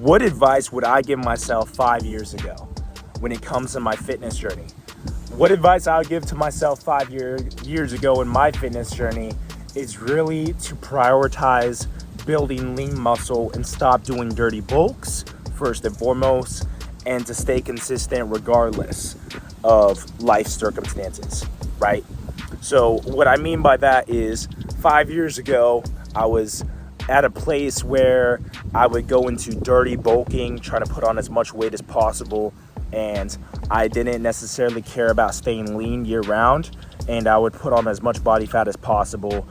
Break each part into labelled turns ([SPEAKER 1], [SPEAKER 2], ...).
[SPEAKER 1] what advice would I give myself 5 years ago when it comes to my fitness journey? What advice I would give to myself 5 years ago in my fitness journey is really to prioritize building lean muscle and stop doing dirty bulks first and foremost, and to stay consistent regardless of life circumstances, right? So what I mean by that is 5 years ago, I was at a place where I would go into dirty bulking, trying to put on as much weight as possible, and I didn't necessarily care about staying lean year round, and I would put on as much body fat as possible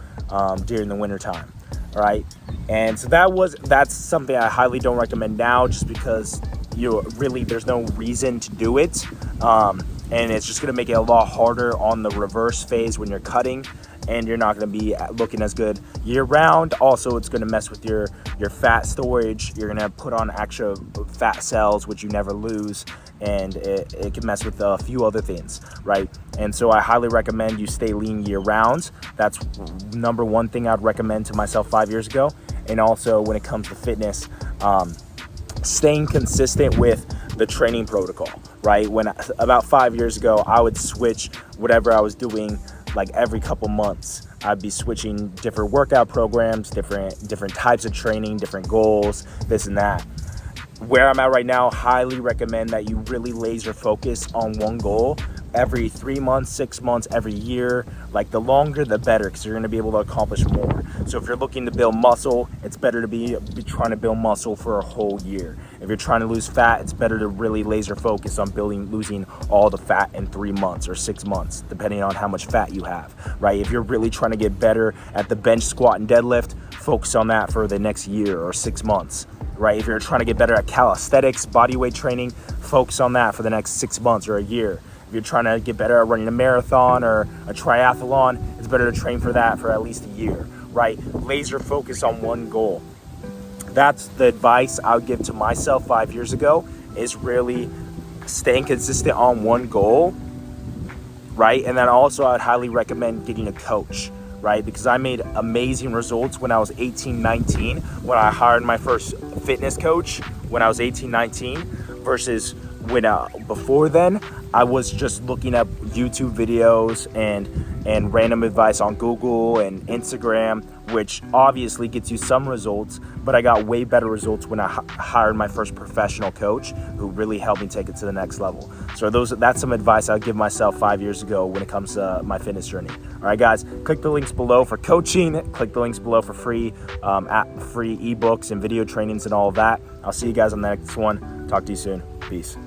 [SPEAKER 1] during the winter time. All right, and so that's something I highly don't recommend now, just because there's no reason to do it, and it's just going to make it a lot harder on the reverse phase when you're cutting, and you're not going to be looking as good year round. Also, it's going to mess with your fat storage. You're going to put on extra fat cells, which you never lose, and it can mess with a few other things, right? And so I highly recommend you stay lean year round. That's number one thing I'd recommend to myself 5 years ago. And also when it comes to fitness, staying consistent with the training protocol, right? About 5 years ago, I would switch whatever I was doing like every couple months. I'd be switching different workout programs, different types of training, different goals, this and that. Where I'm at right now, highly recommend that you really laser focus on one goal every 3 months, 6 months, every year. Like the longer the better, because you're going to be able to accomplish more. So if you're looking to build muscle, it's better to be trying to build muscle for a whole year. If you're trying to lose fat, it's better to really laser focus on losing all the fat in 3 months or 6 months, depending on how much fat you have, right? If you're really trying to get better at the bench, squat, and deadlift, focus on that for the next year or 6 months. Right? If you're trying to get better at calisthenics, body weight training, focus on that for the next 6 months or a year. If you're trying to get better at running a marathon or a triathlon, it's better to train for that for at least a year, right? Laser focus on one goal. That's the advice I would give to myself 5 years ago, is really staying consistent on one goal, right? And then also I'd highly recommend getting a coach, right? Because I made amazing results when I was 18, 19, when I hired my first fitness coach when I was 18, 19, versus when before then, I was just looking up YouTube videos and random advice on Google and Instagram, which obviously gets you some results, but I got way better results when I hired my first professional coach who really helped me take it to the next level. So that's some advice I'd give myself 5 years ago when it comes to my fitness journey. All right, guys, click the links below for coaching. Click the links below for free ebooks and video trainings and all of that. I'll see you guys on the next one. Talk to you soon. Peace.